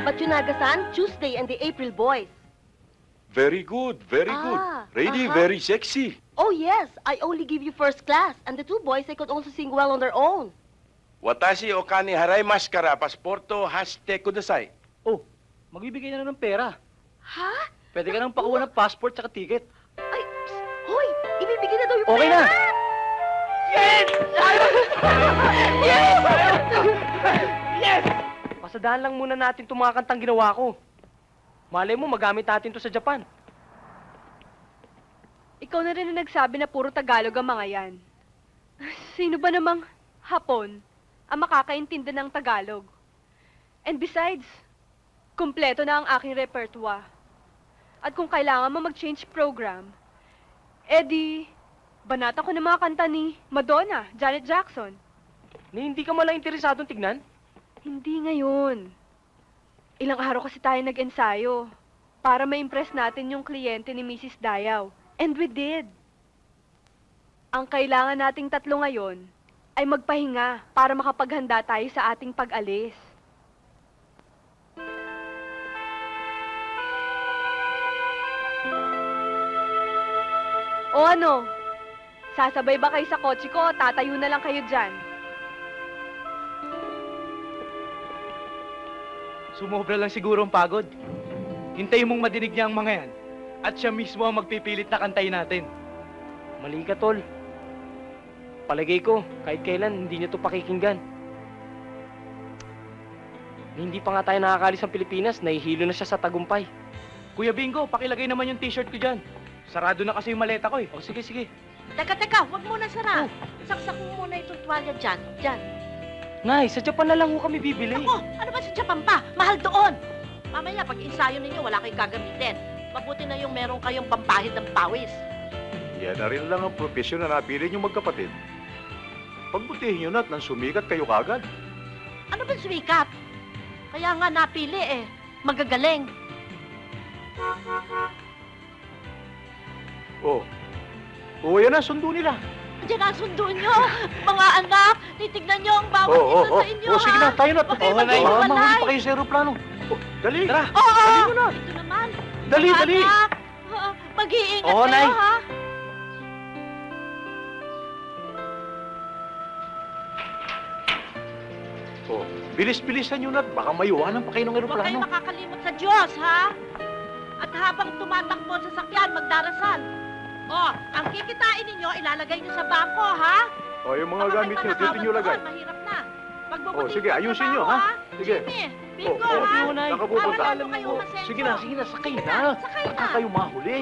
Batsunaga-san, Tuesday, and the April Boys. Very good, very good. Ready, very sexy. Oh, yes. I only give you first class. And the two boys, they could also sing well on their own. Watashi o kani haraimasu kara pasporto hashite kudasai. Oh, magbibigay na ng pera. Ha? Pwede ka nang pakuha ng passport tsaka ticket. Ay, psst, hoy! Ibibigay na daw yung Okay pera! na! Yes! Yes! Yes! Pasadaan lang muna natin itong mga kantang ginawa ko. Malay mo, magamit natin to sa Japan. Ikaw na rin ang nagsabi na puro Tagalog ang mga yan. Sino ba namang Hapon ang makakaintindi ng Tagalog? And besides, kumpleto na ang aking repertoire. At kung kailangan mo mag-change program, edi, banata ko ng mga kanta ni Madonna, Janet Jackson. Ni hindi ka malang interesadong tignan? Hindi ngayon. Ilang araw kasi tayo nag-ensayo para ma-impress natin yung kliyente ni Mrs. Dayaw. And we did. Ang kailangan nating tatlo ngayon ay magpahinga para makapaghanda tayo sa ating pag-alis. O ano? Sasabay ba kayo sa kotse ko o tatayo na lang kayo dyan? Sumobra lang siguro ang pagod. Hintayin mong madinig niya ang mga yan. At siya mismo ang magpipilit na kantayin natin. Mali ka, Tol. Palagay ko, kahit kailan, hindi niya to pakikinggan. Hindi pa nga tayo nakakalis ng Pilipinas, nahihilo na siya sa tagumpay. Kuya Bingo, pakilagay naman yung t-shirt ko dyan. Sarado na kasi yung maleta ko eh. O sige, sige. Teka, huwag mo na sara. Saksak mo muna itong tuwalya dyan. Dyan. Nay, sa Japan na lang ho kami bibili. Ako, ano ba sa Japan pa? Mahal doon. Mamaya, pag ensayo ninyo, wala kayong gagamitin. Mabuti na yung meron kayong pampahid ng pawis. Yan na rin lang ang profesyon na napili niyong magkapatid. Pagbutihin niyo na at nang sumikat kayo kagad. Ano ba sumikat? Kaya nga napili eh. Magagaling. Oh. Oh, yan na, sundo nila. Diyan ang sundo nyo. Mga anak, titignan nyo ang bawat isa sa inyo, Oh, sige na, tayo na. Huwag kayo Mahuli maghiwalay. pa kayo sa aeroplano. Oh, dali. Tara. Oo! Dali mo na. Ito naman. Dali, Mga dali. anak, mag-iingat Oo, kayo, Nay. ha? Oh, bilis-bilisan niyo na. Baka maiwanan pa kayo ng Huwag kayo aeroplano. makakalimot sa Diyos, ha? At habang tumatakbo sa sakyan, magdarasal. Oh, ang kikitain ninyo, ilalagay nyo sa bangko, ha? Oh, yung mga Baka gamit may niyo, dito manakawat niyo lagay. doon, mahirap na. Oh, sige, ayusin niyo, ha? Sige. Jimmy, Bingo, Oh, ha? Nay. Saan ka pupunta? Para lalo kayong masenso. Sige na, sakay na. Sakay Baka na. kayo mahuli.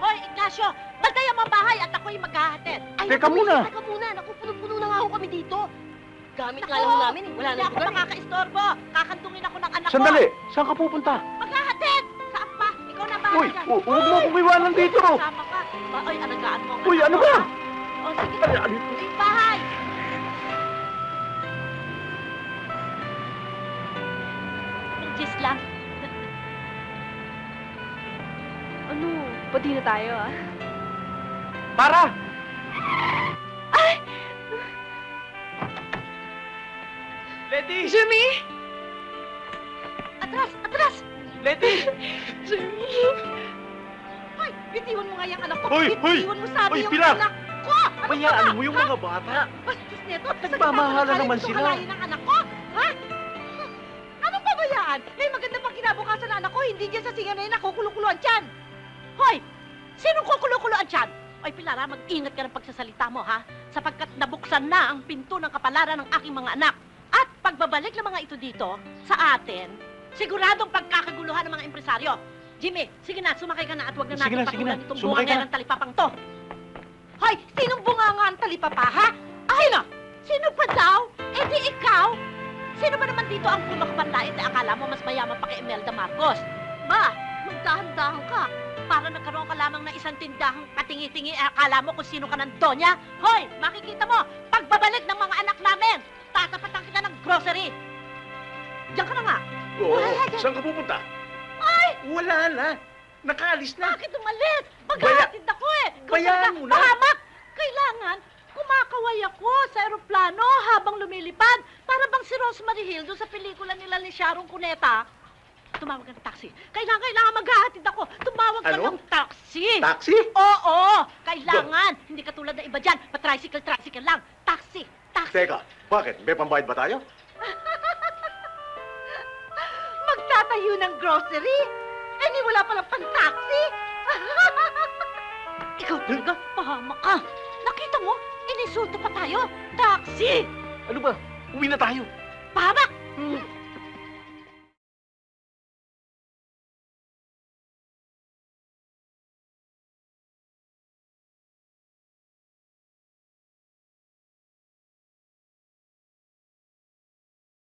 Hoy, Ignacio, bantayan mo ang bahay at ako'y maghahatid. Ay, Teka muna. Teka muna, naku, puno-puno na nga ako kami dito. Gamit nga Naku, lang namin eh. Wala hindi na ako lugar eh. Makakaistorbo. Kakantungin ako ng anak ko. Sandali, saan ka pupunta? Maghahatid! Saan pa? Ikaw na bahala Uy, dyan. huwag mo akong iwanan dito. Kasama ka. Ay, alagaan mo ang Uy, anak ano ko, ba? ha? O, sige. Ay, ano? Yung bahay. Gis lang. Ano, pati na tayo ah. Para! Letty! Jimmy! Atras! Atras! Letty! Jimmy! Hoy, bitiwan mo nga yung anak ko. Hoy, hoy! Bitiwan mo sabi Hoy, yung Pilar! anak ko. Ano Bayaan ba? mo yung Ha? mga bata. Bastos nito. Nagmamahala naman sila. Kalahin ng anak ko. Ha? Anong babayaan? Eh, maganda pang kinabukasan ng anak ko. Hindi dyan sa singa na yun nakukulukuloan dyan. Hoy! Sinong kukulukuloan dyan? Oy, Pilara, mag-ingat ka ng pagsasalita mo, ha? Sapagkat nabuksan na ang pinto ng kapalaran ng aking mga anak. At pagbabalik ng mga ito dito, sa atin, siguradong pagkakaguluhan ng mga empresaryo. Jimmy, sige na, sumakay ka na at huwag na Sige natin na, sige patulan na. itong Sumakay ka bunga na. ng talipapang to. Hoy, sinong bunganga ang talipapa, ha? Ay na! Sino pa daw? Eh di ikaw? Sino ba naman dito ang kumakapanlait na akala mo mas mayaman pa kay Imelda Marcos? Ba, magdahan-dahan ka. Para nagkaroon ka lamang ng isang tindahang katingi-tingi, akala mo kung sino ka ng donya? Hoy, makikita mo, pagbabalik ng mga anak namin, tatapatan kita ng grocery. Diyan ka na nga. Oo, Wala dyan. saan ka pupunta? Ay, Wala na. Nakaalis na. bakit umalis? Maghahatid ako eh. Ikaw Bayaan talaga, mo na. Mahamak! Kailangan, kumakot Nakakaway ako sa eroplano habang lumilipad. Para bang si Rosemary Hill doon sa pelikula nila ni Sharon Cuneta. Tumawag ka ng taxi. Kailangan maghahatid ako. Tumawag ka Ano? ng taxi. Taxi? Oo, kailangan. Hindi katulad ng iba dyan. Pa-tricycle lang. Taxi. Teka, bakit? May pambayad ba tayo? Magtatayo ng grocery? Eh, di wala palang pan-taxi. Ikaw talaga, pahamak ka. Nakita mo, inisulto pa tayo. Taxi! Ano ba? Uwi na tayo. Pahamak!